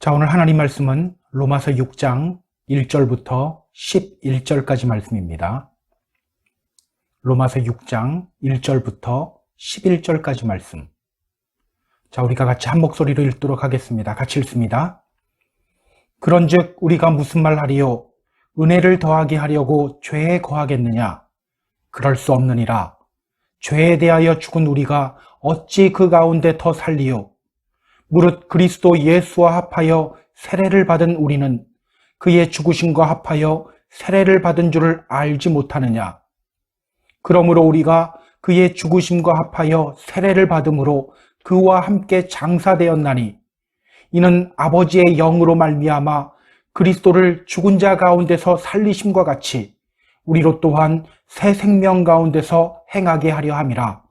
자, 오늘 하나님 말씀은 로마서 6장 1절부터 11절까지 말씀입니다. 로마서 6장 1절부터 11절까지 말씀. 자, 우리가 같이 한 목소리로 읽도록 하겠습니다. 같이 읽습니다. 그런즉 우리가 무슨 말하리요? 은혜를 더하게 하려고 죄에 거하겠느냐? 그럴 수 없느니라. 죄에 대하여 죽은 우리가 어찌 그 가운데 더 살리요? 무릇 그리스도 예수와 합하여 세례를 받은 우리는 그의 죽으심과 합하여 세례를 받은 줄을 알지 못하느냐? 그러므로 우리가 그의 죽으심과 합하여 세례를 받음으로 그와 함께 장사되었나니 이는 아버지의 영으로 말미암아 그리스도를 죽은 자 가운데서 살리심과 같이 우리로 또한 새 생명 가운데서 행하게 하려 함이라.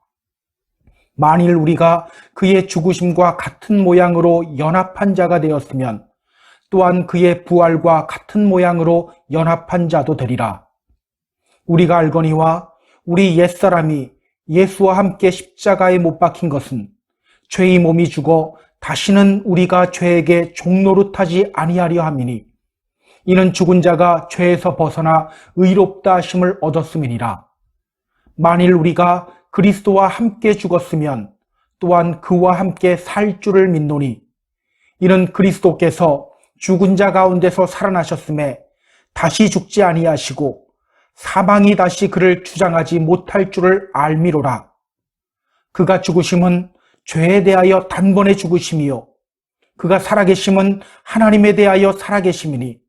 만일 우리가 그의 죽으심과 같은 모양으로 연합한 자가 되었으면 또한 그의 부활과 같은 모양으로 연합한 자도 되리라. 우리가 알거니와 우리 옛사람이 예수와 함께 십자가에 못 박힌 것은 죄의 몸이 죽어 다시는 우리가 죄에게 종노릇하지 아니하려 함이니 이는 죽은 자가 죄에서 벗어나 의롭다 하심을 얻었음이니라. 만일 우리가 그리스도와 함께 죽었으면 또한 그와 함께 살 줄을 믿노니 이는 그리스도께서 죽은 자 가운데서 살아나셨음에 다시 죽지 아니하시고 사망이 다시 그를 주장하지 못할 줄을 알미로라. 그가 죽으심은 죄에 대하여 단번에 죽으심이요 그가 살아계심은 하나님에 대하여 살아계심이니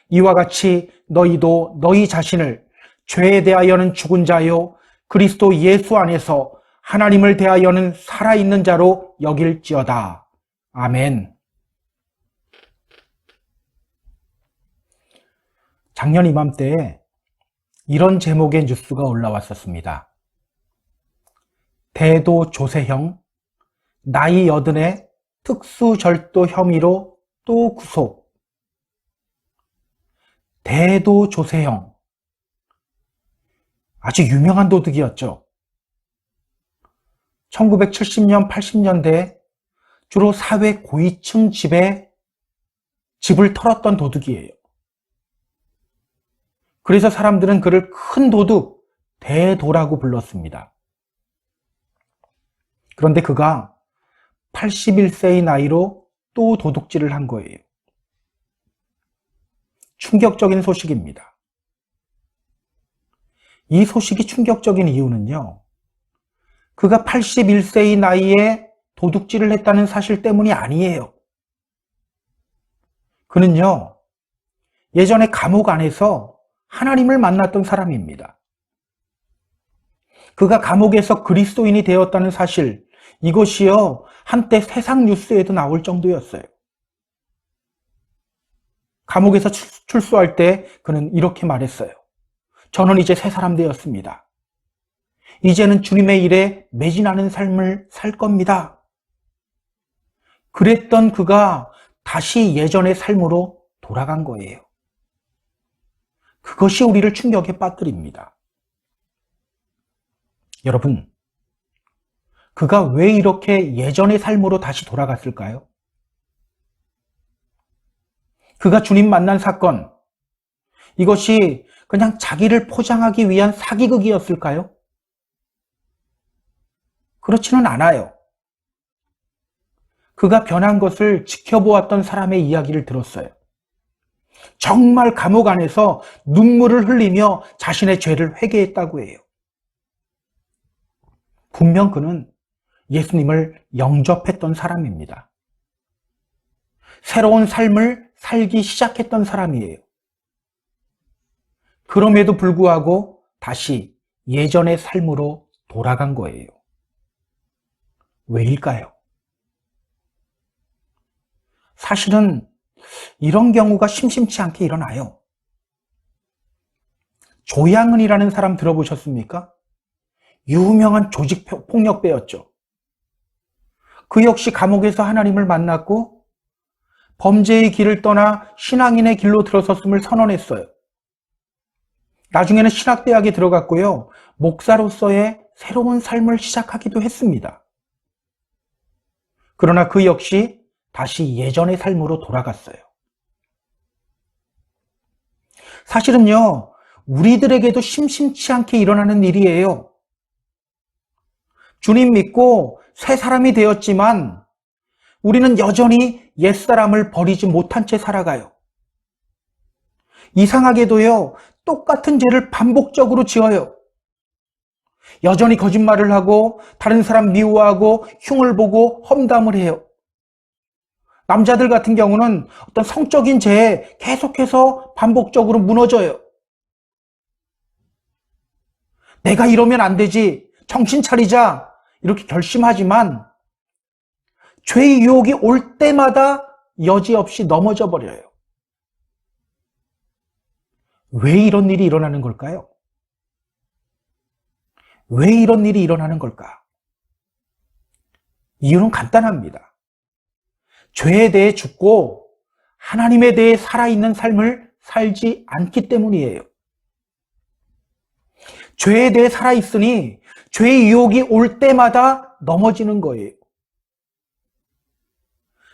이와 같이 너희도 너희 자신을 죄에 대하여는 죽은 자요 그리스도 예수 안에서 하나님을 대하여는 살아있는 자로 여길지어다. 아멘. 작년 이맘때에 이런 제목의 뉴스가 올라왔었습니다. 대도 조세형, 나이 80에 특수절도 혐의로 또 구속. 대도 조세형. 아주 유명한 도둑이었죠. 1970년, 80년대에 주로 사회 고위층 집을 털었던 도둑이에요. 그래서 사람들은 그를 큰 도둑, 대도라고 불렀습니다. 그런데 그가 81세의 나이로 또 도둑질을 한 거예요. 충격적인 소식입니다. 이 소식이 충격적인 이유는요, 그가 81세의 나이에 도둑질을 했다는 사실 때문이 아니에요. 그는요, 예전에 감옥 안에서 하나님을 만났던 사람입니다. 그가 감옥에서 그리스도인이 되었다는 사실, 이것이요, 한때 세상 뉴스에도 나올 정도였어요. 감옥에서 출소할 때 그는 이렇게 말했어요. 저는 이제 새 사람 되었습니다. 이제는 주님의 일에 매진하는 삶을 살 겁니다. 그랬던 그가 다시 예전의 삶으로 돌아간 거예요. 그것이 우리를 충격에 빠뜨립니다. 여러분, 그가 왜 이렇게 예전의 삶으로 다시 돌아갔을까요? 그가 주님 만난 사건, 이것이 그냥 자기를 포장하기 위한 사기극이었을까요? 그렇지는 않아요. 그가 변한 것을 지켜보았던 사람의 이야기를 들었어요. 정말 감옥 안에서 눈물을 흘리며 자신의 죄를 회개했다고 해요. 분명 그는 예수님을 영접했던 사람입니다. 새로운 삶을 살기 시작했던 사람이에요. 그럼에도 불구하고 다시 예전의 삶으로 돌아간 거예요. 왜일까요? 사실은 이런 경우가 심심치 않게 일어나요. 조양은이라는 사람 들어보셨습니까? 유명한 조직폭력배였죠. 그 역시 감옥에서 하나님을 만났고 범죄의 길을 떠나 신앙인의 길로 들어섰음을 선언했어요. 나중에는 신학대학에 들어갔고요. 목사로서의 새로운 삶을 시작하기도 했습니다. 그러나 그 역시 다시 예전의 삶으로 돌아갔어요. 사실은요, 우리들에게도 심심치 않게 일어나는 일이에요. 주님 믿고 새 사람이 되었지만 우리는 여전히 옛사람을 버리지 못한 채 살아가요. 이상하게도요, 똑같은 죄를 반복적으로 지어요. 여전히 거짓말을 하고 다른 사람 미워하고 흉을 보고 험담을 해요. 남자들 같은 경우는 어떤 성적인 죄에 계속해서 반복적으로 무너져요. 내가 이러면 안 되지, 정신 차리자, 이렇게 결심하지만 죄의 유혹이 올 때마다 여지없이 넘어져 버려요. 왜 이런 일이 일어나는 걸까요? 왜 이런 일이 일어나는 걸까? 이유는 간단합니다. 죄에 대해 죽고 하나님에 대해 살아있는 삶을 살지 않기 때문이에요. 죄에 대해 살아있으니 죄의 유혹이 올 때마다 넘어지는 거예요.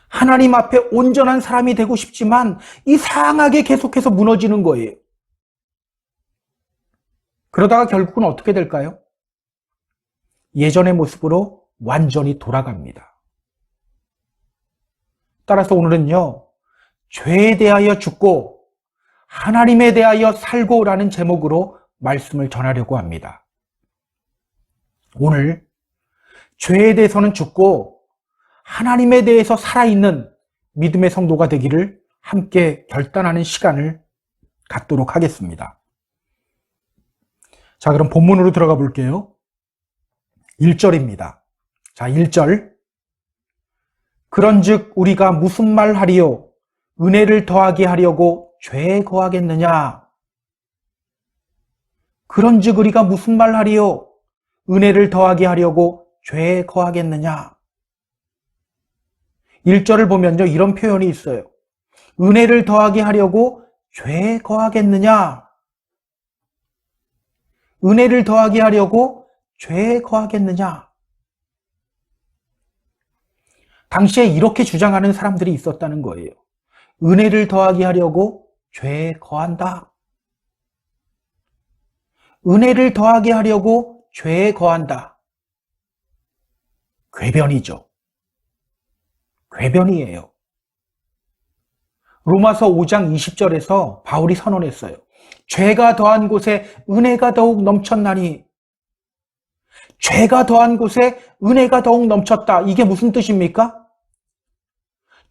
하나님 앞에 온전한 사람이 되고 싶지만 이상하게 계속해서 무너지는 거예요. 그러다가 결국은 어떻게 될까요? 예전의 모습으로 완전히 돌아갑니다. 따라서 오늘은요, 죄에 대하여 죽고 하나님에 대하여 살고라는 제목으로 말씀을 전하려고 합니다. 오늘 죄에 대해서는 죽고 하나님에 대해서 살아있는 믿음의 성도가 되기를 함께 결단하는 시간을 갖도록 하겠습니다. 자, 그럼 본문으로 들어가 볼게요. 1절입니다. 자, 1절. 그런즉 우리가 무슨 말 하리요? 은혜를 더하게 하려고 죄에 거하겠느냐? 그런즉 우리가 무슨 말 하리요? 은혜를 더하게 하려고 죄에 거하겠느냐? 1절을 보면요, 이런 표현이 있어요. 은혜를 더하게 하려고 죄에 거하겠느냐? 은혜를 더하게 하려고 죄에 거하겠느냐? 당시에 이렇게 주장하는 사람들이 있었다는 거예요. 은혜를 더하게 하려고 죄에 거한다. 은혜를 더하게 하려고 죄에 거한다. 궤변이죠. 궤변이에요. 로마서 5장 20절에서 바울이 선언했어요. 죄가 더한 곳에 은혜가 더욱 넘쳤나니. 죄가 더한 곳에 은혜가 더욱 넘쳤다. 이게 무슨 뜻입니까?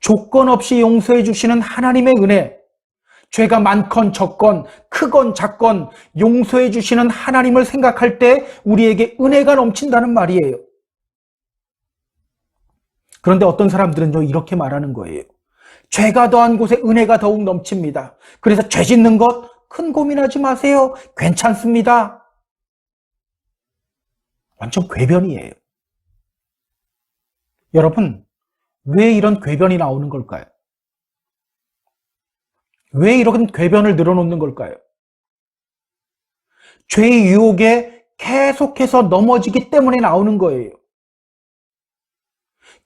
조건 없이 용서해 주시는 하나님의 은혜, 죄가 많건 적건 크건 작건 용서해 주시는 하나님을 생각할 때 우리에게 은혜가 넘친다는 말이에요. 그런데 어떤 사람들은요, 이렇게 말하는 거예요. 죄가 더한 곳에 은혜가 더욱 넘칩니다. 그래서 죄 짓는 것 큰 고민하지 마세요. 괜찮습니다. 완전 궤변이에요. 여러분, 왜 이런 궤변이 나오는 걸까요? 왜 이런 궤변을 늘어놓는 걸까요? 죄의 유혹에 계속해서 넘어지기 때문에 나오는 거예요.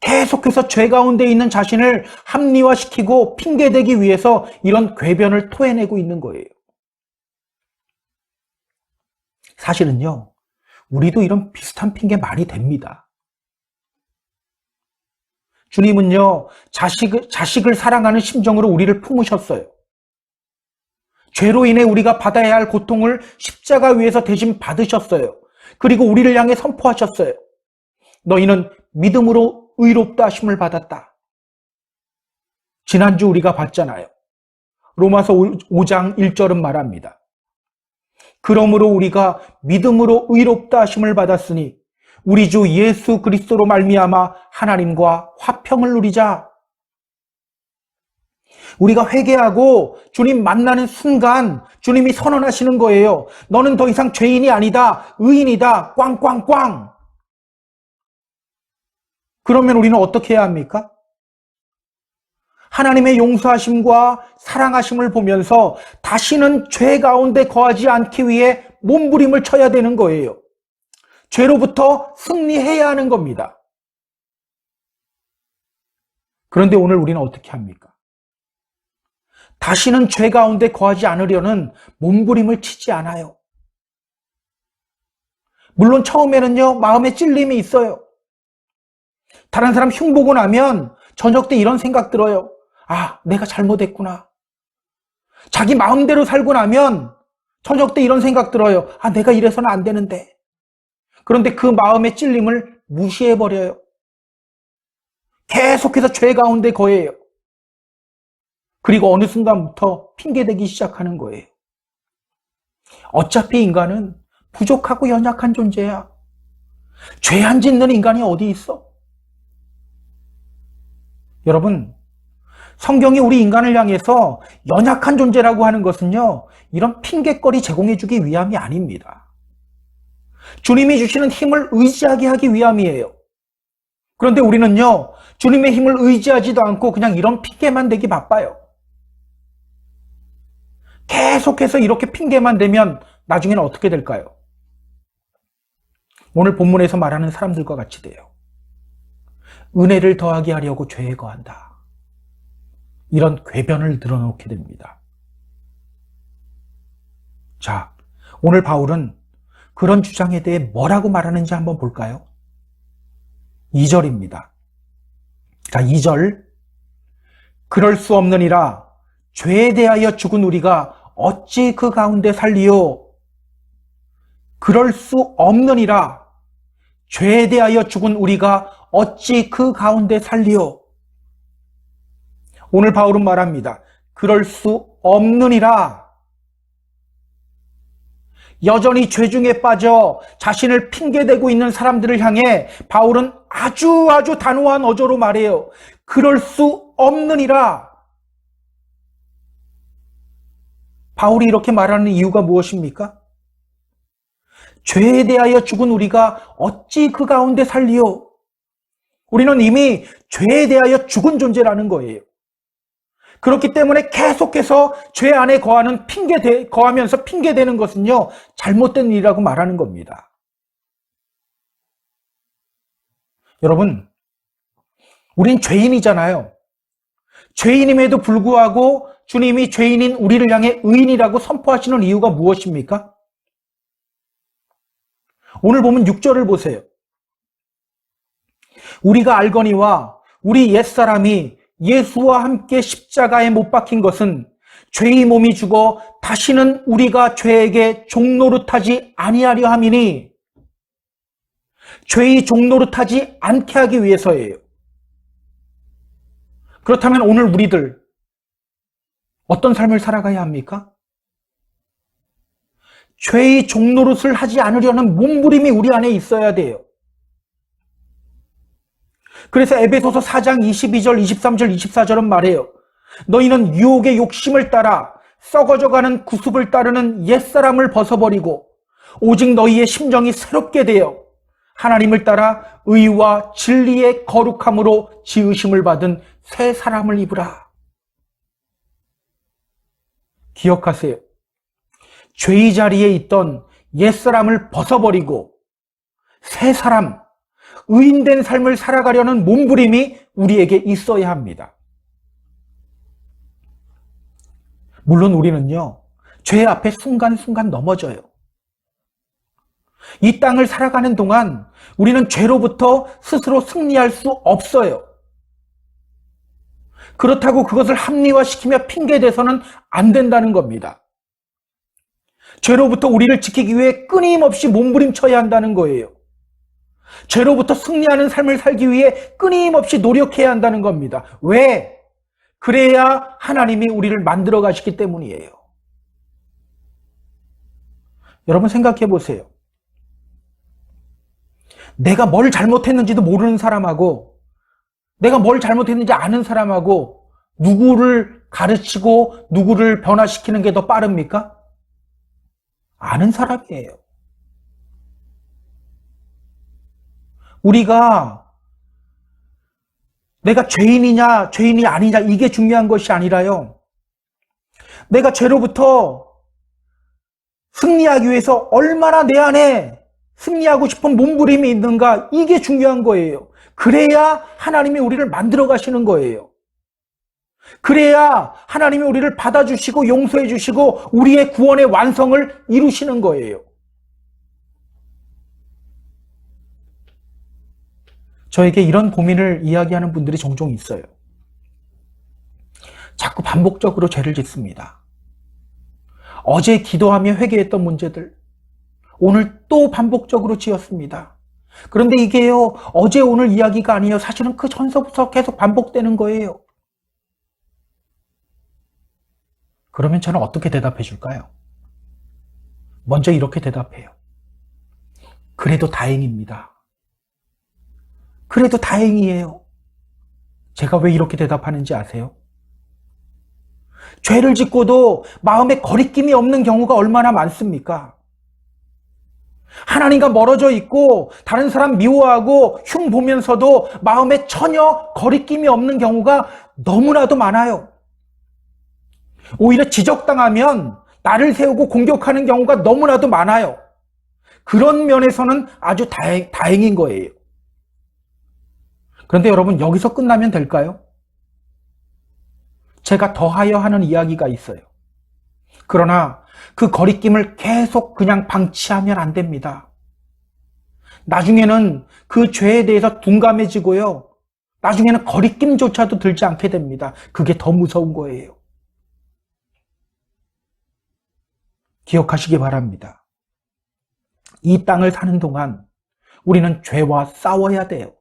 계속해서 죄 가운데 있는 자신을 합리화시키고 핑계대기 위해서 이런 궤변을 토해내고 있는 거예요. 사실은요, 우리도 이런 비슷한 핑계 많이 댑니다. 주님은요, 자식을 사랑하는 심정으로 우리를 품으셨어요. 죄로 인해 우리가 받아야 할 고통을 십자가 위에서 대신 받으셨어요. 그리고 우리를 향해 선포하셨어요. 너희는 믿음으로 의롭다 하심을 받았다. 지난주 우리가 봤잖아요. 로마서 5장 1절은 말합니다. 그러므로 우리가 믿음으로 의롭다 하심을 받았으니 우리 주 예수 그리스도로 말미암아 하나님과 화평을 누리자. 우리가 회개하고 주님 만나는 순간 주님이 선언하시는 거예요. 너는 더 이상 죄인이 아니다. 의인이다. 꽝꽝꽝. 그러면 우리는 어떻게 해야 합니까? 하나님의 용서하심과 사랑하심을 보면서 다시는 죄 가운데 거하지 않기 위해 몸부림을 쳐야 되는 거예요. 죄로부터 승리해야 하는 겁니다. 그런데 오늘 우리는 어떻게 합니까? 다시는 죄 가운데 거하지 않으려는 몸부림을 치지 않아요. 물론 처음에는요, 마음에 찔림이 있어요. 다른 사람 흉보고 나면 저녁 때 이런 생각 들어요. 아, 내가 잘못했구나. 자기 마음대로 살고 나면 저녁 때 이런 생각 들어요. 아, 내가 이래서는 안 되는데. 그런데 그 마음의 찔림을 무시해버려요. 계속해서 죄 가운데 거해요. 그리고 어느 순간부터 핑계대기 시작하는 거예요. 어차피 인간은 부족하고 연약한 존재야. 죄 안 짓는 인간이 어디 있어? 여러분, 성경이 우리 인간을 향해서 연약한 존재라고 하는 것은요, 이런 핑계거리 제공해주기 위함이 아닙니다. 주님이 주시는 힘을 의지하게 하기 위함이에요. 그런데 우리는요, 주님의 힘을 의지하지도 않고 그냥 이런 핑계만 대기 바빠요. 계속해서 이렇게 핑계만 대면 나중에는 어떻게 될까요? 오늘 본문에서 말하는 사람들과 같이 돼요. 은혜를 더하게 하려고 죄에 거한다. 이런 궤변을 늘어놓게 됩니다. 자, 오늘 바울은 그런 주장에 대해 뭐라고 말하는지 한번 볼까요? 2절입니다. 자, 2절. 그럴 수 없느니라 죄에 대하여 죽은 우리가 어찌 그 가운데 살리요? 그럴 수 없느니라 죄에 대하여 죽은 우리가 어찌 그 가운데 살리요? 오늘 바울은 말합니다. 그럴 수 없느니라. 여전히 죄 중에 빠져 자신을 핑계대고 있는 사람들을 향해 바울은 아주 단호한 어조로 말해요. 그럴 수 없느니라. 바울이 이렇게 말하는 이유가 무엇입니까? 죄에 대하여 죽은 우리가 어찌 그 가운데 살리요? 우리는 이미 죄에 대하여 죽은 존재라는 거예요. 그렇기 때문에 계속해서 죄 안에 거하면서 핑계대는 것은요, 잘못된 일이라고 말하는 겁니다. 여러분, 우린 죄인이잖아요. 죄인임에도 불구하고 주님이 죄인인 우리를 향해 의인이라고 선포하시는 이유가 무엇입니까? 오늘 보면 6절을 보세요. 우리가 알거니와 우리 옛사람이 예수와 함께 십자가에 못 박힌 것은 죄의 몸이 죽어 다시는 우리가 죄에게 종노릇하지 아니하려 함이니 죄의 종노릇하지 않게 하기 위해서예요. 그렇다면 오늘 우리들 어떤 삶을 살아가야 합니까? 죄의 종노릇을 하지 않으려는 몸부림이 우리 안에 있어야 돼요. 그래서 에베소서 4장 22절, 23절, 24절은 말해요. 너희는 유혹의 욕심을 따라 썩어져가는 구습을 따르는 옛사람을 벗어버리고 오직 너희의 심정이 새롭게 되어 하나님을 따라 의와 진리의 거룩함으로 지으심을 받은 새 사람을 입으라. 기억하세요. 죄의 자리에 있던 옛사람을 벗어버리고 새 사람, 의인된 삶을 살아가려는 몸부림이 우리에게 있어야 합니다. 물론 우리는요, 죄 앞에 순간순간 넘어져요. 이 땅을 살아가는 동안 우리는 죄로부터 스스로 승리할 수 없어요. 그렇다고 그것을 합리화시키며 핑계대서는 안 된다는 겁니다. 죄로부터 우리를 지키기 위해 끊임없이 몸부림쳐야 한다는 거예요. 죄로부터 승리하는 삶을 살기 위해 끊임없이 노력해야 한다는 겁니다. 왜? 그래야 하나님이 우리를 만들어 가시기 때문이에요. 여러분 생각해 보세요. 내가 뭘 잘못했는지도 모르는 사람하고 내가 뭘 잘못했는지 아는 사람하고 누구를 가르치고 누구를 변화시키는 게 더 빠릅니까? 아는 사람이에요. 우리가 내가 죄인이냐 죄인이 아니냐 이게 중요한 것이 아니라요. 내가 죄로부터 승리하기 위해서 얼마나 내 안에 승리하고 싶은 몸부림이 있는가 이게 중요한 거예요. 그래야 하나님이 우리를 만들어 가시는 거예요. 그래야 하나님이 우리를 받아주시고 용서해 주시고 우리의 구원의 완성을 이루시는 거예요. 저에게 이런 고민을 이야기하는 분들이 종종 있어요. 자꾸 반복적으로 죄를 짓습니다. 어제 기도하며 회개했던 문제들, 오늘 또 반복적으로 지었습니다. 그런데 이게요, 어제 오늘 이야기가 아니에요. 사실은 그 전서부터 계속 반복되는 거예요. 그러면 저는 어떻게 대답해 줄까요? 먼저 이렇게 대답해요. 그래도 다행입니다. 그래도 다행이에요. 제가 왜 이렇게 대답하는지 아세요? 죄를 짓고도 마음에 거리낌이 없는 경우가 얼마나 많습니까? 하나님과 멀어져 있고 다른 사람 미워하고 흉 보면서도 마음에 전혀 거리낌이 없는 경우가 너무나도 많아요. 오히려 지적당하면 나를 세우고 공격하는 경우가 너무나도 많아요. 그런 면에서는 아주 다행인 거예요. 그런데 여러분, 여기서 끝나면 될까요? 제가 더하여 하는 이야기가 있어요. 그러나 그 거리낌을 계속 그냥 방치하면 안 됩니다. 나중에는 그 죄에 대해서 둔감해지고요. 나중에는 거리낌조차도 들지 않게 됩니다. 그게 더 무서운 거예요. 기억하시기 바랍니다. 이 땅을 사는 동안 우리는 죄와 싸워야 돼요.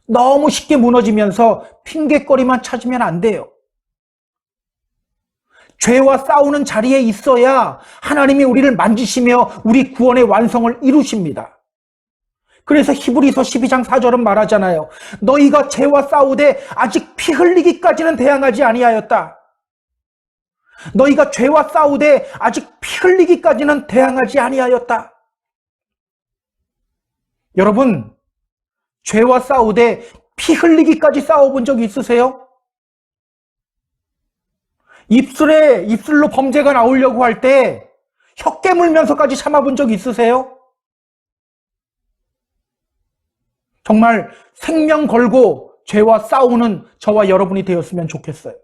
너무 쉽게 무너지면서 핑계거리만 찾으면 안 돼요. 죄와 싸우는 자리에 있어야 하나님이 우리를 만지시며 우리 구원의 완성을 이루십니다. 그래서 히브리서 12장 4절은 말하잖아요. 너희가 죄와 싸우되 아직 피 흘리기까지는 대항하지 아니하였다. 너희가 죄와 싸우되 아직 피 흘리기까지는 대항하지 아니하였다. 여러분, 죄와 싸우되 피 흘리기까지 싸워본 적 있으세요? 입술로 범죄가 나오려고 할 때 혀 깨물면서까지 참아본 적 있으세요? 정말 생명 걸고 죄와 싸우는 저와 여러분이 되었으면 좋겠어요.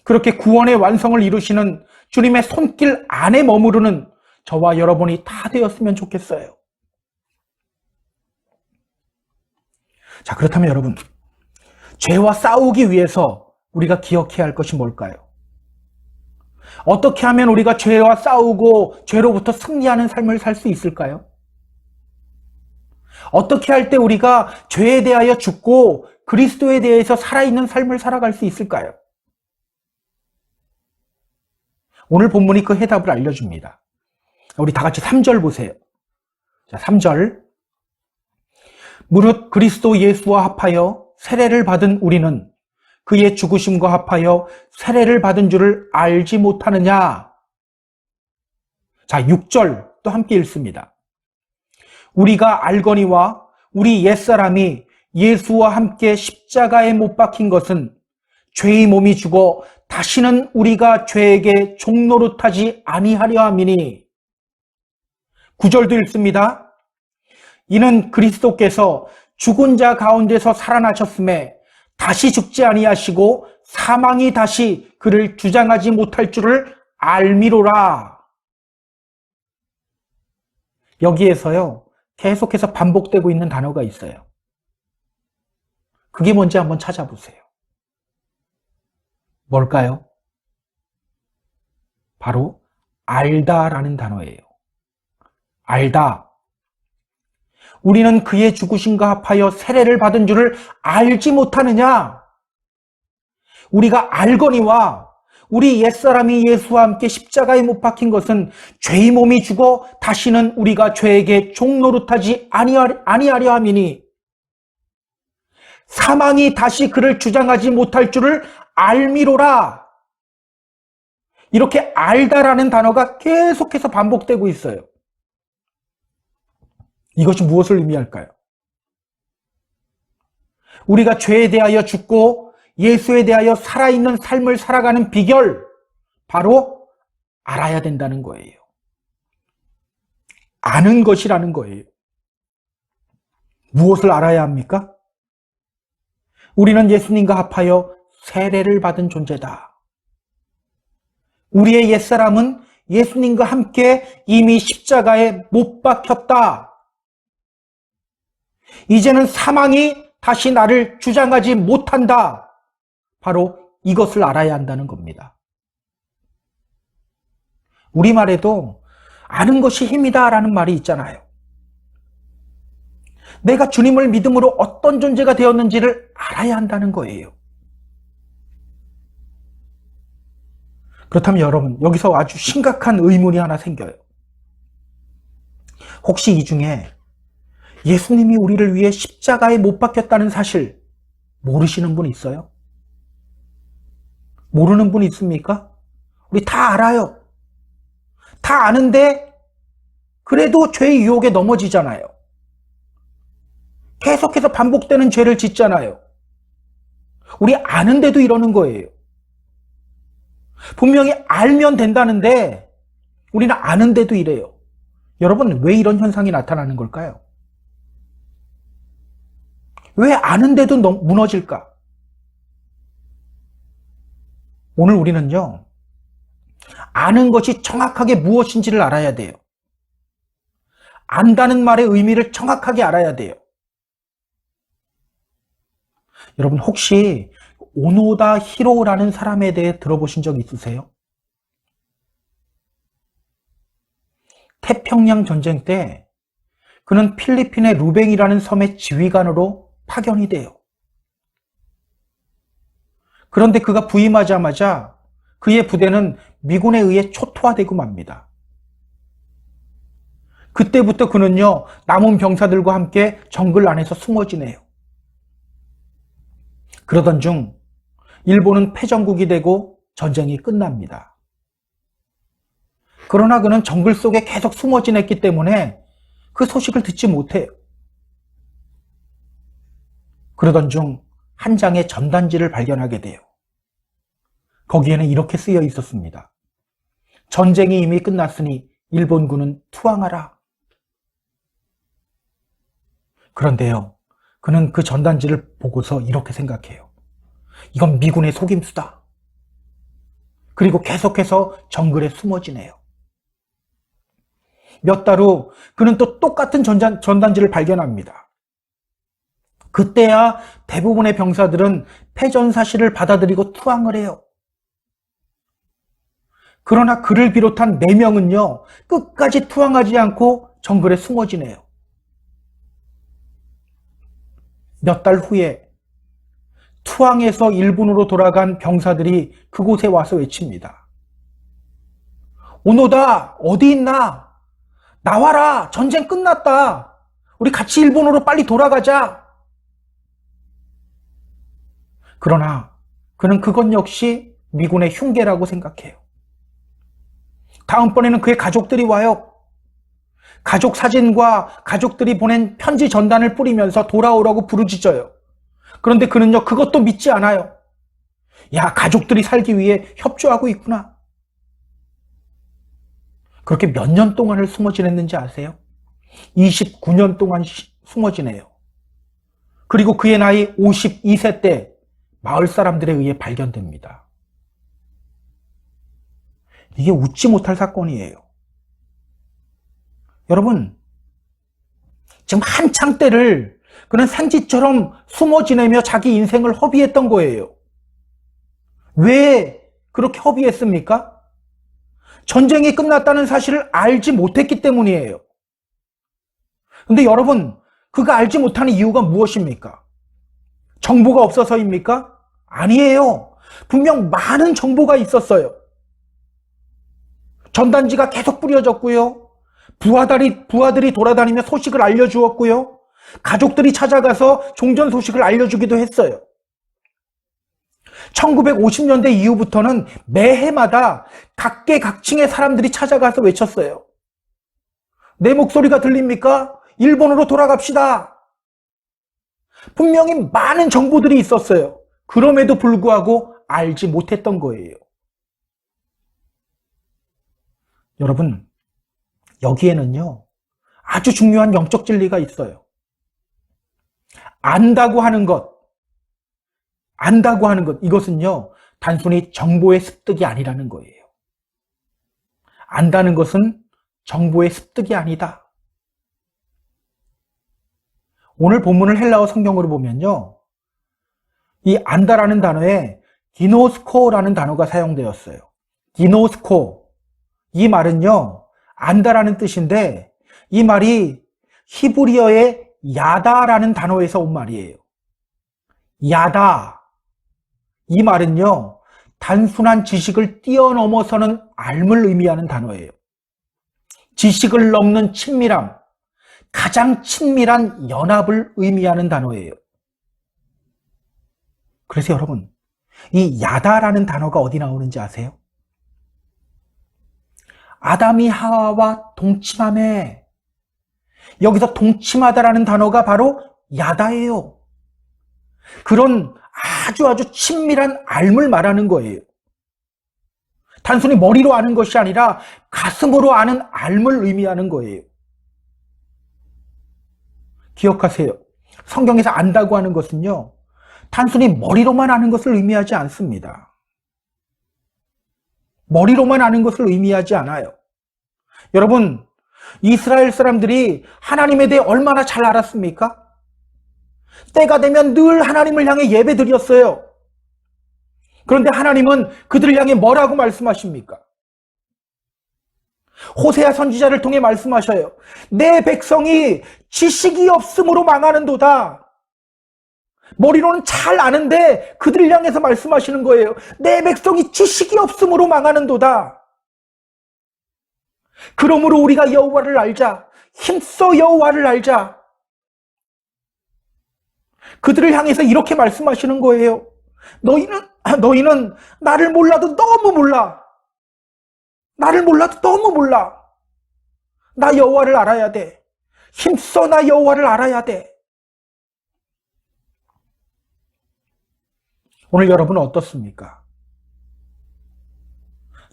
그렇게 구원의 완성을 이루시는 주님의 손길 안에 머무르는 저와 여러분이 다 되었으면 좋겠어요. 자, 그렇다면 여러분, 죄와 싸우기 위해서 우리가 기억해야 할 것이 뭘까요? 어떻게 하면 우리가 죄와 싸우고 죄로부터 승리하는 삶을 살 수 있을까요? 어떻게 할 때 우리가 죄에 대하여 죽고 그리스도에 대해서 살아있는 삶을 살아갈 수 있을까요? 오늘 본문이 그 해답을 알려줍니다. 우리 다 같이 3절 보세요. 자, 3절. 무릇 그리스도 예수와 합하여 세례를 받은 우리는 그의 죽으심과 합하여 세례를 받은 줄을 알지 못하느냐. 자, 6절 또 함께 읽습니다. 우리가 알거니와 우리 옛사람이 예수와 함께 십자가에 못 박힌 것은 죄의 몸이 죽어 다시는 우리가 죄에게 종노릇하지 아니하려 함이니. 9절도 읽습니다. 이는 그리스도께서 죽은 자 가운데서 살아나셨음에 다시 죽지 아니하시고 사망이 다시 그를 주장하지 못할 줄을 알미로라. 여기에서요, 계속해서 반복되고 있는 단어가 있어요. 그게 뭔지 한번 찾아보세요. 뭘까요? 바로 알다라는 단어예요. 알다. 우리는 그의 죽으심과 합하여 세례를 받은 줄을 알지 못하느냐? 우리가 알거니와 우리 옛사람이 예수와 함께 십자가에 못 박힌 것은 죄의 몸이 죽어 다시는 우리가 죄에게 종노릇하지 아니하려 함이니 사망이 다시 그를 주장하지 못할 줄을 알미로라. 이렇게 알다라는 단어가 계속해서 반복되고 있어요. 이것이 무엇을 의미할까요? 우리가 죄에 대하여 죽고 예수에 대하여 살아있는 삶을 살아가는 비결, 바로 알아야 된다는 거예요. 아는 것이라는 거예요. 무엇을 알아야 합니까? 우리는 예수님과 합하여 세례를 받은 존재다. 우리의 옛사람은 예수님과 함께 이미 십자가에 못 박혔다. 이제는 사망이 다시 나를 주장하지 못한다. 바로 이것을 알아야 한다는 겁니다. 우리말에도 아는 것이 힘이다 라는 말이 있잖아요. 내가 주님을 믿음으로 어떤 존재가 되었는지를 알아야 한다는 거예요. 그렇다면 여러분, 여기서 아주 심각한 의문이 하나 생겨요. 혹시 이 중에 예수님이 우리를 위해 십자가에 못 박혔다는 사실 모르시는 분 있어요? 모르는 분 있습니까? 우리 다 알아요. 다 아는데 그래도 죄의 유혹에 넘어지잖아요. 계속해서 반복되는 죄를 짓잖아요. 우리 아는데도 이러는 거예요. 분명히 알면 된다는데 우리는 아는데도 이래요. 여러분, 왜 이런 현상이 나타나는 걸까요? 왜 아는데도 무너질까? 오늘 우리는요, 아는 것이 정확하게 무엇인지를 알아야 돼요. 안다는 말의 의미를 정확하게 알아야 돼요. 여러분, 혹시 오노다 히로라는 사람에 대해 들어보신 적 있으세요? 태평양 전쟁 때 그는 필리핀의 루뱅이라는 섬의 지휘관으로 파견이 돼요. 그런데 그가 부임하자마자 그의 부대는 미군에 의해 초토화되고 맙니다. 그때부터 그는요, 남은 병사들과 함께 정글 안에서 숨어 지내요. 그러던 중 일본은 패전국이 되고 전쟁이 끝납니다. 그러나 그는 정글 속에 계속 숨어 지냈기 때문에 그 소식을 듣지 못해요. 그러던 중 한 장의 전단지를 발견하게 돼요. 거기에는 이렇게 쓰여 있었습니다. 전쟁이 이미 끝났으니 일본군은 투항하라. 그런데요, 그는 그 전단지를 보고서 이렇게 생각해요. 이건 미군의 속임수다. 그리고 계속해서 정글에 숨어 지내요. 몇 달 후 그는 또 똑같은 전단지를 발견합니다. 그때야 대부분의 병사들은 패전 사실을 받아들이고 투항을 해요. 그러나 그를 비롯한 4명은요, 끝까지 투항하지 않고 정글에 숨어 지내요. 몇 달 후에 투항에서 일본으로 돌아간 병사들이 그곳에 와서 외칩니다. 오노다, 어디 있나? 나와라, 전쟁 끝났다. 우리 같이 일본으로 빨리 돌아가자. 그러나 그는 그것 역시 미군의 흉계라고 생각해요. 다음번에는 그의 가족들이 와요. 가족 사진과 가족들이 보낸 편지 전단을 뿌리면서 돌아오라고 부르짖어요. 그런데 그는요, 그것도 믿지 않아요. 야, 가족들이 살기 위해 협조하고 있구나. 그렇게 몇 년 동안을 숨어 지냈는지 아세요? 29년 동안 숨어 지내요. 그리고 그의 나이 52세 때 마을 사람들에 의해 발견됩니다. 이게 웃지 못할 사건이에요. 여러분, 지금 한창 때를 그는 생쥐처럼 숨어 지내며 자기 인생을 허비했던 거예요. 왜 그렇게 허비했습니까? 전쟁이 끝났다는 사실을 알지 못했기 때문이에요. 근데 여러분, 그가 알지 못하는 이유가 무엇입니까? 정보가 없어서입니까? 아니에요. 분명 많은 정보가 있었어요. 전단지가 계속 뿌려졌고요. 부하들이 돌아다니며 소식을 알려주었고요. 가족들이 찾아가서 종전 소식을 알려주기도 했어요. 1950년대 이후부터는 매해마다 각계각층의 사람들이 찾아가서 외쳤어요. 내 목소리가 들립니까? 일본으로 돌아갑시다. 분명히 많은 정보들이 있었어요. 그럼에도 불구하고 알지 못했던 거예요. 여러분, 여기에는요, 아주 중요한 영적 진리가 있어요. 안다고 하는 것, 이것은요, 단순히 정보의 습득이 아니라는 거예요. 안다는 것은 정보의 습득이 아니다. 오늘 본문을 헬라어 성경으로 보면요, 이 안다라는 단어에 디노스코라는 단어가 사용되었어요. 디노스코. 이 말은요, 안다라는 뜻인데, 이 말이 히브리어의 야다라는 단어에서 온 말이에요. 야다. 이 말은요, 단순한 지식을 뛰어넘어서는 알을 의미하는 단어예요. 지식을 넘는 친밀함, 가장 친밀한 연합을 의미하는 단어예요. 그래서 여러분, 이 야다라는 단어가 어디 나오는지 아세요? 아담이 하와와 동침함에, 여기서 동침하다라는 단어가 바로 야다예요. 그런 아주 친밀한 알을 말하는 거예요. 단순히 머리로 아는 것이 아니라 가슴으로 아는 알을 의미하는 거예요. 기억하세요. 성경에서 안다고 하는 것은요, 단순히 머리로만 아는 것을 의미하지 않습니다. 머리로만 아는 것을 의미하지 않아요. 여러분, 이스라엘 사람들이 하나님에 대해 얼마나 잘 알았습니까? 때가 되면 늘 하나님을 향해 예배 드렸어요. 그런데 하나님은 그들을 향해 뭐라고 말씀하십니까? 호세아 선지자를 통해 말씀하셔요. 내 백성이 지식이 없음으로 망하는도다. 머리로는 잘 아는데 그들을 향해서 말씀하시는 거예요. 내 백성이 지식이 없음으로 망하는도다. 그러므로 우리가 여호와를 알자. 힘써 여호와를 알자. 그들을 향해서 이렇게 말씀하시는 거예요. 너희는 나를 몰라도 너무 몰라. 나를 몰라도 너무 몰라. 나 여호와를 알아야 돼. 힘써 나 여호와를 알아야 돼. 오늘 여러분은 어떻습니까?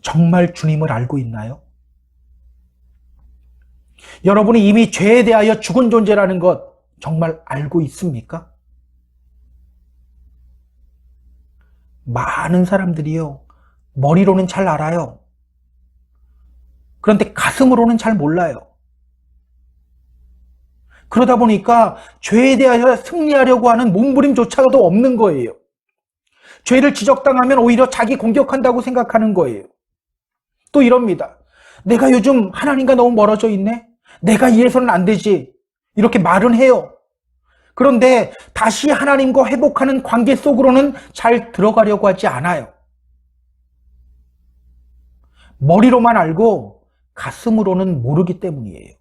정말 주님을 알고 있나요? 여러분이 이미 죄에 대하여 죽은 존재라는 것 정말 알고 있습니까? 많은 사람들이요, 머리로는 잘 알아요. 그런데 가슴으로는 잘 몰라요. 그러다 보니까 죄에 대하여 승리하려고 하는 몸부림조차도 없는 거예요. 죄를 지적당하면 오히려 자기 공격한다고 생각하는 거예요. 또 이럽니다. 내가 요즘 하나님과 너무 멀어져 있네? 내가 이래서는 안 되지. 이렇게 말은 해요. 그런데 다시 하나님과 회복하는 관계 속으로는 잘 들어가려고 하지 않아요. 머리로만 알고 가슴으로는 모르기 때문이에요.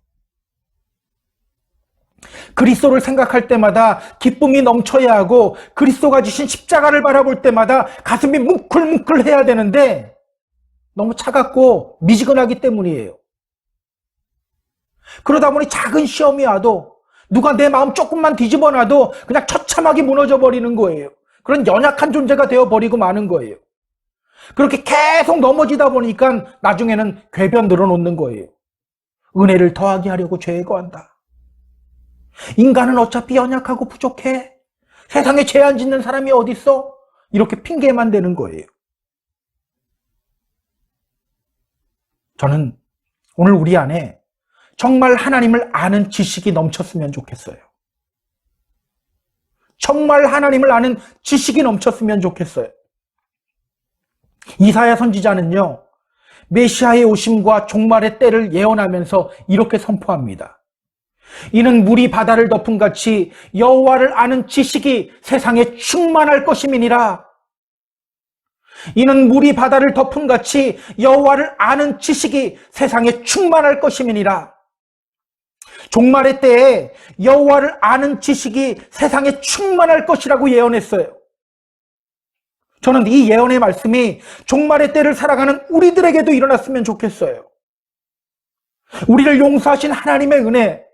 그리스도를 생각할 때마다 기쁨이 넘쳐야 하고 그리스도가 지신 십자가를 바라볼 때마다 가슴이 뭉클뭉클해야 되는데 너무 차갑고 미지근하기 때문이에요. 그러다 보니 작은 시험이 와도 누가 내 마음 조금만 뒤집어 놔도 그냥 처참하게 무너져 버리는 거예요. 그런 연약한 존재가 되어버리고 마는 거예요. 그렇게 계속 넘어지다 보니까 나중에는 궤변 늘어놓는 거예요. 은혜를 더하게 하려고 죄에 거한다. 인간은 어차피 연약하고 부족해. 세상에 죄 안 짓는 사람이 어딨어? 이렇게 핑계만 대는 거예요. 저는 오늘 우리 안에 정말 하나님을 아는 지식이 넘쳤으면 좋겠어요. 정말 하나님을 아는 지식이 넘쳤으면 좋겠어요. 이사야 선지자는요, 메시아의 오심과 종말의 때를 예언하면서 이렇게 선포합니다. 이는 물이 바다를 덮은 같이 여호와를 아는 지식이 세상에 충만할 것임이니라. 이는 물이 바다를 덮은 같이 여호와를 아는 지식이 세상에 충만할 것임이니라. 종말의 때에 여호와를 아는 지식이 세상에 충만할 것이라고 예언했어요. 저는 이 예언의 말씀이 종말의 때를 살아가는 우리들에게도 일어났으면 좋겠어요. 우리를 용서하신 하나님의 은혜,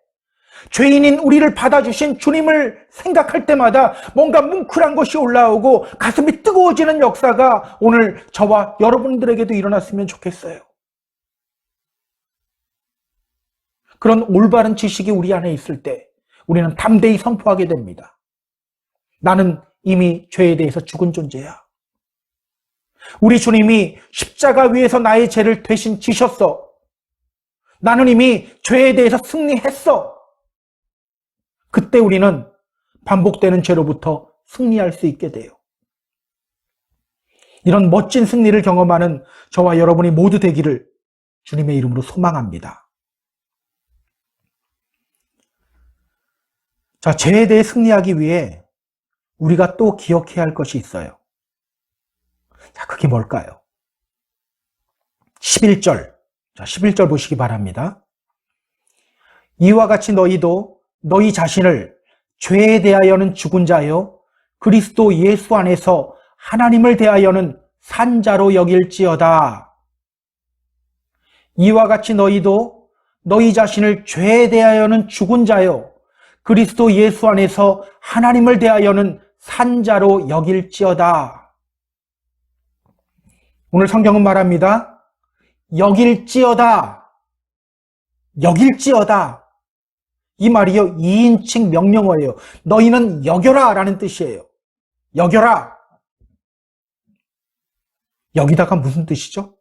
죄인인 우리를 받아주신 주님을 생각할 때마다 뭔가 뭉클한 것이 올라오고 가슴이 뜨거워지는 역사가 오늘 저와 여러분들에게도 일어났으면 좋겠어요. 그런 올바른 지식이 우리 안에 있을 때 우리는 담대히 선포하게 됩니다. 나는 이미 죄에 대해서 죽은 존재야. 우리 주님이 십자가 위에서 나의 죄를 대신 지셨어. 나는 이미 죄에 대해서 승리했어. 그때 우리는 반복되는 죄로부터 승리할 수 있게 돼요. 이런 멋진 승리를 경험하는 저와 여러분이 모두 되기를 주님의 이름으로 소망합니다. 자, 죄에 대해 승리하기 위해 우리가 또 기억해야 할 것이 있어요. 자, 그게 뭘까요? 11절. 자, 11절 보시기 바랍니다. 이와 같이 너희도 너희 자신을 죄에 대하여는 죽은 자요 그리스도 예수 안에서 하나님을 대하여는 산 자로 여길지어다. 이와 같이 너희도 너희 자신을 죄에 대하여는 죽은 자요 그리스도 예수 안에서 하나님을 대하여는 산 자로 여길지어다. 오늘 성경은 말합니다. 여길지어다. 여길지어다. 이 말이요 2인칭 명령어예요. 너희는 여겨라 라는 뜻이에요. 여겨라. 여기다가 무슨 뜻이죠?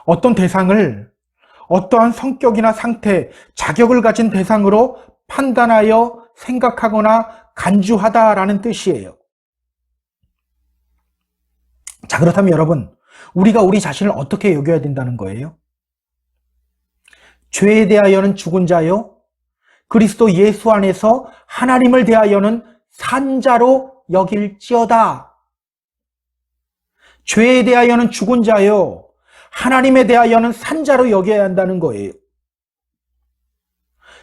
어떤 대상을 어떠한 성격이나 상태, 자격을 가진 대상으로 판단하여 생각하거나 간주하다라는 뜻이에요. 자, 그렇다면 여러분, 우리가 우리 자신을 어떻게 여겨야 된다는 거예요? 죄에 대하여는 죽은 자요, 그리스도 예수 안에서 하나님을 대하여는 산 자로 여길지어다. 죄에 대하여는 죽은 자요, 하나님에 대하여는 산 자로 여겨야 한다는 거예요.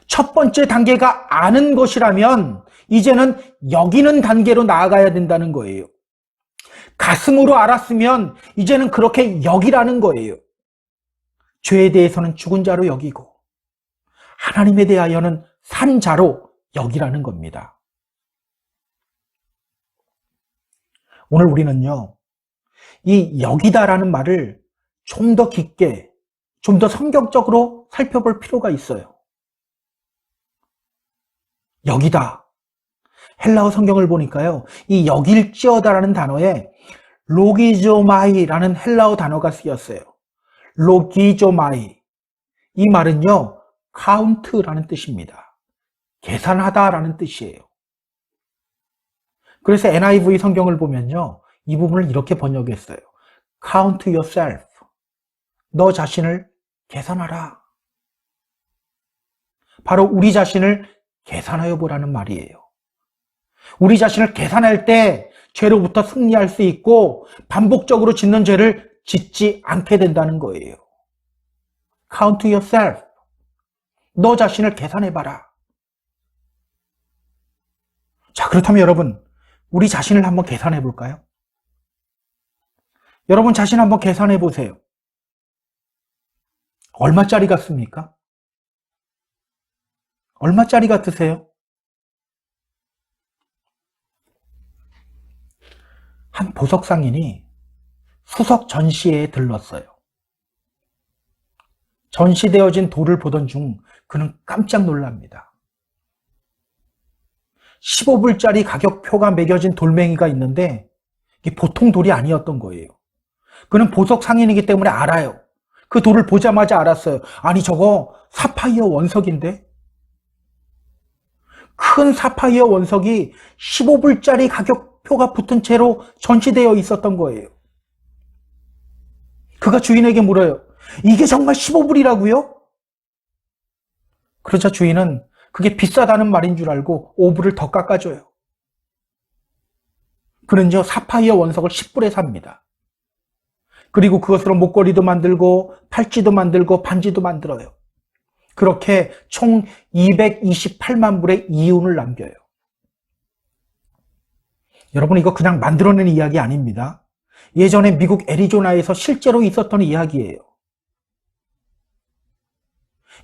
첫 번째 단계가 아는 것이라면 이제는 여기는 단계로 나아가야 된다는 거예요. 가슴으로 알았으면 이제는 그렇게 여기라는 거예요. 죄에 대해서는 죽은 자로 여기고 하나님에 대하여는 산 자로 여기라는 겁니다. 오늘 우리는요, 이 여기다라는 말을 좀 더 깊게, 좀 더 성경적으로 살펴볼 필요가 있어요. 여기다. 헬라어 성경을 보니까요, 이 여길지어다라는 단어에 로기조마이라는 헬라어 단어가 쓰였어요. 로기조마이. 이 말은요, 카운트라는 뜻입니다. 계산하다라는 뜻이에요. 그래서 NIV 성경을 보면요, 이 부분을 이렇게 번역했어요. Count yourself. 너 자신을 계산하라. 바로 우리 자신을 계산하여 보라는 말이에요. 우리 자신을 계산할 때 죄로부터 승리할 수 있고 반복적으로 짓는 죄를 짓지 않게 된다는 거예요. Count yourself. 너 자신을 계산해봐라. 자, 그렇다면 여러분, 우리 자신을 한번 계산해 볼까요? 여러분 자신 한번 계산해 보세요. 얼마짜리 같습니까? 얼마짜리 같으세요? 한 보석 상인이 수석 전시회에 들렀어요. 전시되어진 돌을 보던 중 그는 깜짝 놀랍니다. 15불짜리 가격표가 매겨진 돌멩이가 있는데 이게 보통 돌이 아니었던 거예요. 그는 보석 상인이기 때문에 알아요. 그 돌을 보자마자 알았어요. 아니, 저거 사파이어 원석인데? 큰 사파이어 원석이 15불짜리 가격표가 붙은 채로 전시되어 있었던 거예요. 그가 주인에게 물어요. 이게 정말 15불이라고요? 그러자 주인은 그게 비싸다는 말인 줄 알고 5불을 더 깎아줘요. 그는요, 사파이어 원석을 10불에 삽니다. 그리고 그것으로 목걸이도 만들고 팔찌도 만들고 반지도 만들어요. 그렇게 총 228만 불의 이윤을 남겨요. 여러분, 이거 그냥 만들어낸 이야기 아닙니다. 예전에 미국 애리조나에서 실제로 있었던 이야기예요.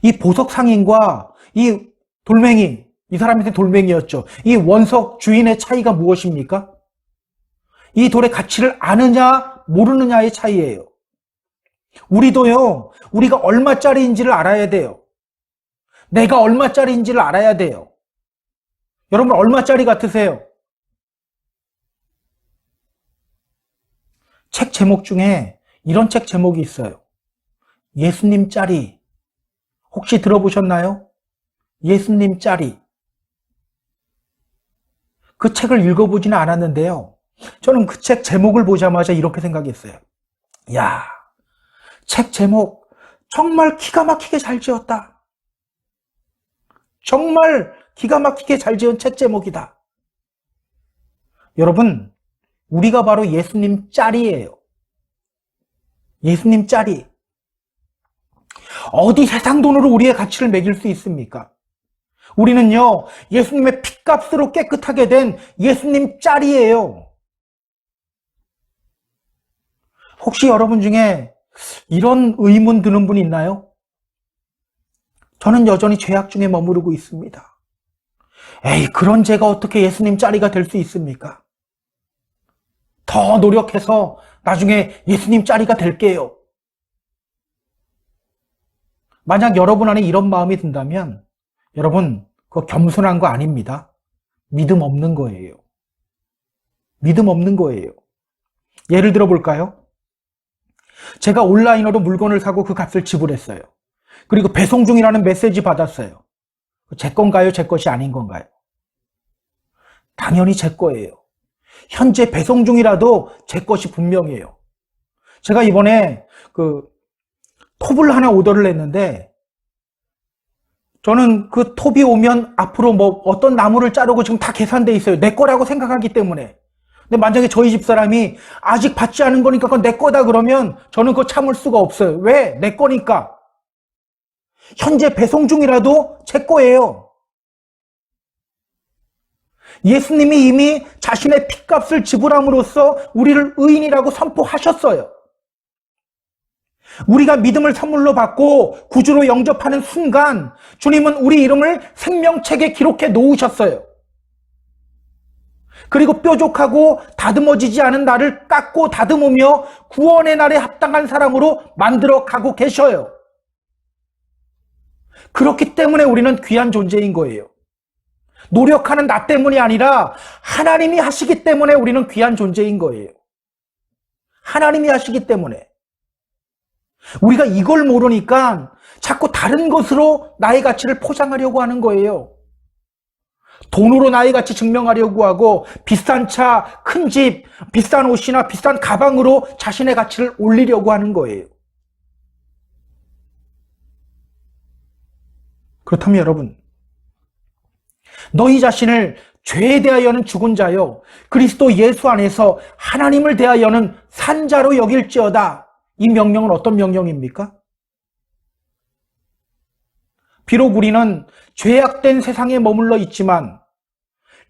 이 보석 상인과 이 돌멩이, 이 사람한테 돌멩이였죠. 이 원석 주인의 차이가 무엇입니까? 이 돌의 가치를 아느냐 모르느냐의 차이예요. 우리도요, 우리가 얼마짜리인지를 알아야 돼요. 내가 얼마짜리인지를 알아야 돼요. 여러분 얼마짜리 같으세요? 책 제목 중에 이런 책 제목이 있어요. 예수님 짜리. 혹시 들어보셨나요? 예수님 짜리. 그 책을 읽어보지는 않았는데요. 저는 그 책 제목을 보자마자 이렇게 생각했어요. 야, 책 제목 정말 기가 막히게 잘 지었다. 정말 기가 막히게 잘 지은 책 제목이다. 여러분, 우리가 바로 예수님 짤이에요. 예수님 짤이. 어디 세상 돈으로 우리의 가치를 매길 수 있습니까? 우리는요, 예수님의 핏값으로 깨끗하게 된 예수님 짤이에요. 혹시 여러분 중에 이런 의문 드는 분 있나요? 저는 여전히 죄악 중에 머무르고 있습니다. 에이, 그런 제가 어떻게 예수님 짤이가 될 수 있습니까? 더 노력해서 나중에 예수님 짤이가 될게요. 만약 여러분 안에 이런 마음이 든다면 여러분, 그거 겸손한 거 아닙니다. 믿음 없는 거예요. 믿음 없는 거예요. 예를 들어 볼까요? 제가 온라인으로 물건을 사고 그 값을 지불했어요. 그리고 배송 중이라는 메시지 받았어요. 제 건가요? 제 것이 아닌 건가요? 당연히 제 거예요. 현재 배송 중이라도 제 것이 분명해요. 제가 이번에 톱을 하나 오더를 했는데 저는 그 톱이 오면 앞으로 어떤 나무를 자르고 지금 다 계산돼 있어요. 내 거라고 생각하기 때문에. 근데 만약에 저희 집사람이 아직 받지 않은 거니까 그건 내 거다 그러면 저는 그거 참을 수가 없어요. 왜? 내 거니까. 현재 배송 중이라도 제 거예요. 예수님이 이미 자신의 핏값을 지불함으로써 우리를 의인이라고 선포하셨어요. 우리가 믿음을 선물로 받고 구주로 영접하는 순간 주님은 우리 이름을 생명책에 기록해 놓으셨어요. 그리고 뾰족하고 다듬어지지 않은 나를 깎고 다듬으며 구원의 날에 합당한 사람으로 만들어 가고 계셔요. 그렇기 때문에 우리는 귀한 존재인 거예요. 노력하는 나 때문이 아니라 하나님이 하시기 때문에 우리는 귀한 존재인 거예요. 하나님이 하시기 때문에. 우리가 이걸 모르니까 자꾸 다른 것으로 나의 가치를 포장하려고 하는 거예요. 돈으로 나의 가치 증명하려고 하고 비싼 차, 큰 집, 비싼 옷이나 비싼 가방으로 자신의 가치를 올리려고 하는 거예요. 그렇다면 여러분, 너희 자신을 죄에 대하여는 죽은 자요 그리스도 예수 안에서 하나님을 대하여는 산 자로 여길지어다. 이 명령은 어떤 명령입니까? 비록 우리는 죄악된 세상에 머물러 있지만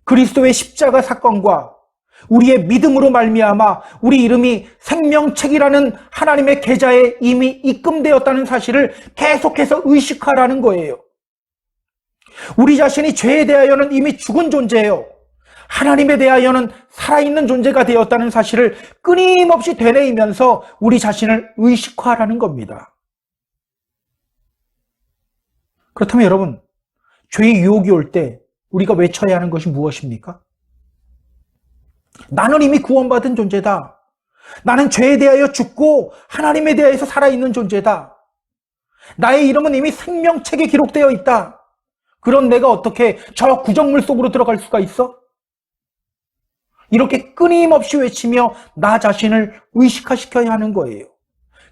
그리스도의 십자가 사건과 우리의 믿음으로 말미암아 우리 이름이 생명책이라는 하나님의 계좌에 이미 입금되었다는 사실을 계속해서 의식하라는 거예요. 우리 자신이 죄에 대하여는 이미 죽은 존재예요. 하나님에 대하여는 살아있는 존재가 되었다는 사실을 끊임없이 되뇌이면서 우리 자신을 의식화하라는 겁니다. 그렇다면 여러분, 죄의 유혹이 올 때 우리가 외쳐야 하는 것이 무엇입니까? 나는 이미 구원받은 존재다. 나는 죄에 대하여 죽고 하나님에 대해서 살아있는 존재다. 나의 이름은 이미 생명책에 기록되어 있다. 그런 내가 어떻게 저 구정물 속으로 들어갈 수가 있어? 이렇게 끊임없이 외치며 나 자신을 의식화시켜야 하는 거예요.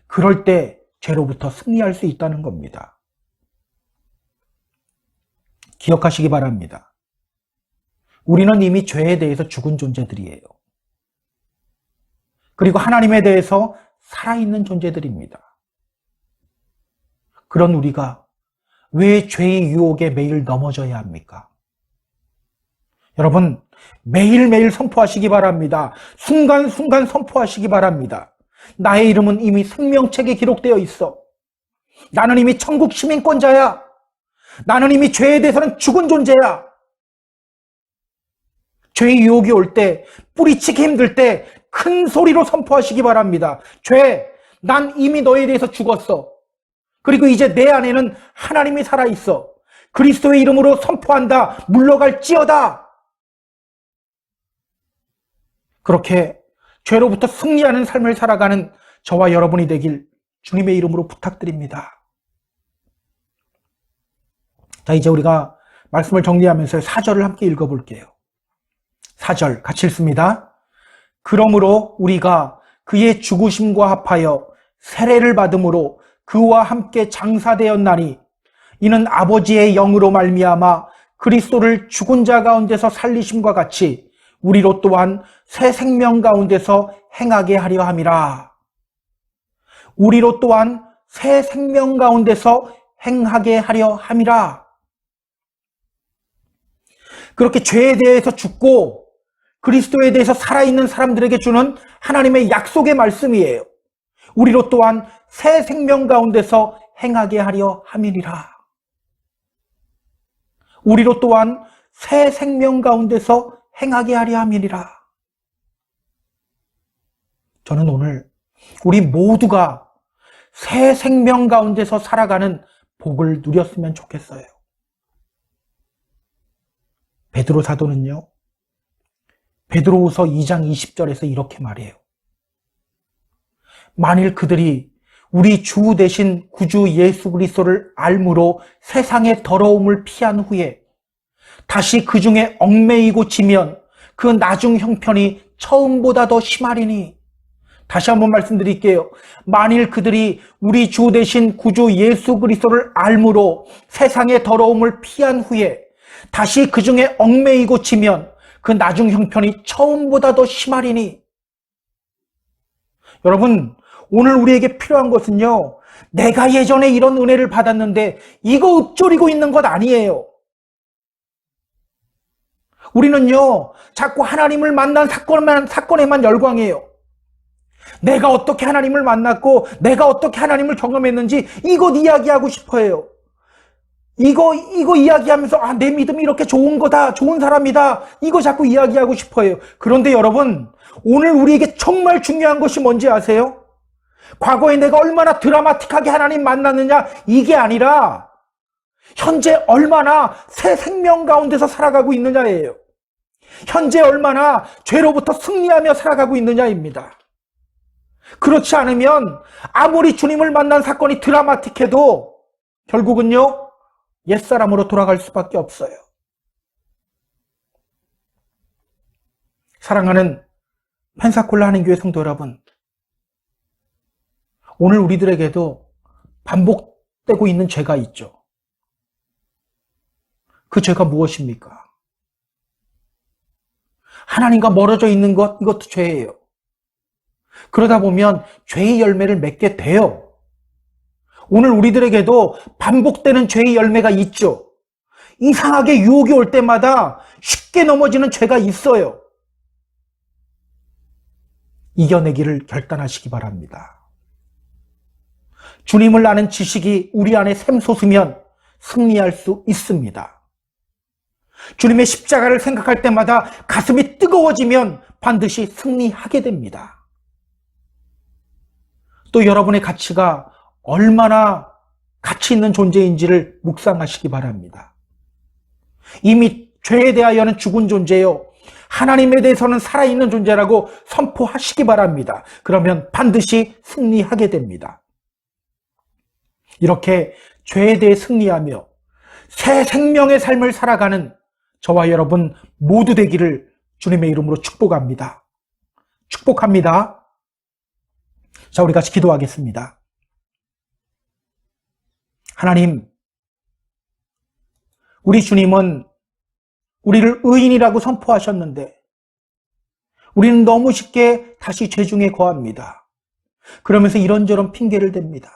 그럴 때 죄로부터 승리할 수 있다는 겁니다. 기억하시기 바랍니다. 우리는 이미 죄에 대해서 죽은 존재들이에요. 그리고 하나님에 대해서 살아있는 존재들입니다. 그런 우리가 왜 죄의 유혹에 매일 넘어져야 합니까? 여러분, 매일매일 선포하시기 바랍니다. 순간순간 선포하시기 바랍니다. 나의 이름은 이미 생명책에 기록되어 있어. 나는 이미 천국 시민권자야. 나는 이미 죄에 대해서는 죽은 존재야. 죄의 유혹이 올 때, 뿌리치기 힘들 때 큰 소리로 선포하시기 바랍니다. 죄, 난 이미 너에 대해서 죽었어. 그리고 이제 내 안에는 하나님이 살아있어. 그리스도의 이름으로 선포한다. 물러갈지어다. 그렇게 죄로부터 승리하는 삶을 살아가는 저와 여러분이 되길 주님의 이름으로 부탁드립니다. 자, 이제 우리가 말씀을 정리하면서 4절을 함께 읽어볼게요. 4절 같이 읽습니다. 그러므로 우리가 그의 죽으심과 합하여 세례를 받음으로 그와 함께 장사되었나니 이는 아버지의 영으로 말미암아 그리스도를 죽은 자 가운데서 살리심과 같이 우리로 또한 새 생명 가운데서 행하게 하려 함이라. 우리로 또한 새 생명 가운데서 행하게 하려 함이라. 그렇게 죄에 대해서 죽고 그리스도에 대해서 살아있는 사람들에게 주는 하나님의 약속의 말씀이에요. 우리로 또한 새 생명 가운데서 행하게 하려 함이니라. 우리로 또한 새 생명 가운데서 행하게 하려 함이니라. 저는 오늘 우리 모두가 새 생명 가운데서 살아가는 복을 누렸으면 좋겠어요. 베드로 사도는요, 베드로후서 2장 20절에서 이렇게 말해요. 만일 그들이 우리 주 대신 구주 예수 그리스도를 알므로 세상의 더러움을 피한 후에 다시 그 중에 얽매이고 지면 그 나중 형편이 처음보다 더 심하리니. 다시 한번 말씀드릴게요. 만일 그들이 우리 주 대신 구주 예수 그리스도를 알므로 세상의 더러움을 피한 후에 다시 그 중에 얽매이고 지면 그 나중 형편이 처음보다 더 심하리니. 여러분, 오늘 우리에게 필요한 것은요, 내가 예전에 이런 은혜를 받았는데 이거 읊조리고 있는 것 아니에요. 우리는요, 자꾸 하나님을 만난 사건에만 열광해요. 내가 어떻게 하나님을 만났고 내가 어떻게 하나님을 경험했는지 이것 이야기하고 싶어요. 이거 이야기하면서 내 믿음이 이렇게 좋은 거다, 좋은 사람이다, 이거 자꾸 이야기하고 싶어요. 그런데 여러분, 오늘 우리에게 정말 중요한 것이 뭔지 아세요? 과거에 내가 얼마나 드라마틱하게 하나님 만났느냐, 이게 아니라 현재 얼마나 새 생명 가운데서 살아가고 있느냐예요. 현재 얼마나 죄로부터 승리하며 살아가고 있느냐입니다. 그렇지 않으면 아무리 주님을 만난 사건이 드라마틱해도 결국은요, 옛사람으로 돌아갈 수밖에 없어요. 사랑하는 펜사콜라 한인교회 성도 여러분, 오늘 우리들에게도 반복되고 있는 죄가 있죠. 그 죄가 무엇입니까? 하나님과 멀어져 있는 것, 이것도 죄예요. 그러다 보면 죄의 열매를 맺게 돼요. 오늘 우리들에게도 반복되는 죄의 열매가 있죠. 이상하게 유혹이 올 때마다 쉽게 넘어지는 죄가 있어요. 이겨내기를 결단하시기 바랍니다. 주님을 아는 지식이 우리 안에 샘솟으면 승리할 수 있습니다. 주님의 십자가를 생각할 때마다 가슴이 뜨거워지면 반드시 승리하게 됩니다. 또 여러분의 가치가 얼마나 가치 있는 존재인지를 묵상하시기 바랍니다. 이미 죄에 대하여는 죽은 존재요, 하나님에 대해서는 살아있는 존재라고 선포하시기 바랍니다. 그러면 반드시 승리하게 됩니다. 이렇게 죄에 대해 승리하며 새 생명의 삶을 살아가는 저와 여러분 모두 되기를 주님의 이름으로 축복합니다. 축복합니다. 자, 우리 같이 기도하겠습니다. 하나님, 우리 주님은 우리를 의인이라고 선포하셨는데 우리는 너무 쉽게 다시 죄 중에 거합니다. 그러면서 이런저런 핑계를 댑니다.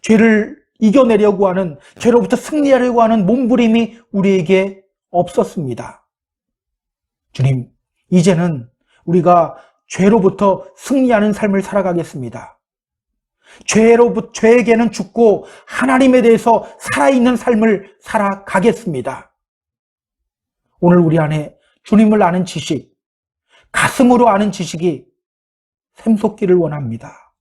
죄를 이겨내려고 하는, 죄로부터 승리하려고 하는 몸부림이 우리에게 없었습니다. 주님, 이제는 우리가 죄로부터 승리하는 삶을 살아가겠습니다. 죄에게는 죽고 하나님에 대해서 살아있는 삶을 살아가겠습니다. 오늘 우리 안에 주님을 아는 지식, 가슴으로 아는 지식이 샘솟기를 원합니다.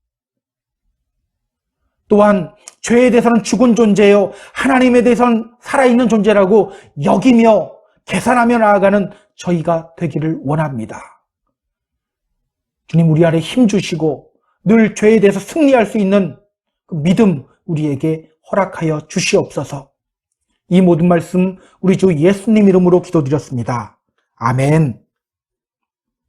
또한 죄에 대해서는 죽은 존재요, 하나님에 대해서는 살아있는 존재라고 여기며 계산하며 나아가는 저희가 되기를 원합니다. 주님, 우리 안에 힘 주시고 늘 죄에 대해서 승리할 수 있는 그 믿음 우리에게 허락하여 주시옵소서. 이 모든 말씀 우리 주 예수님 이름으로 기도드렸습니다. 아멘.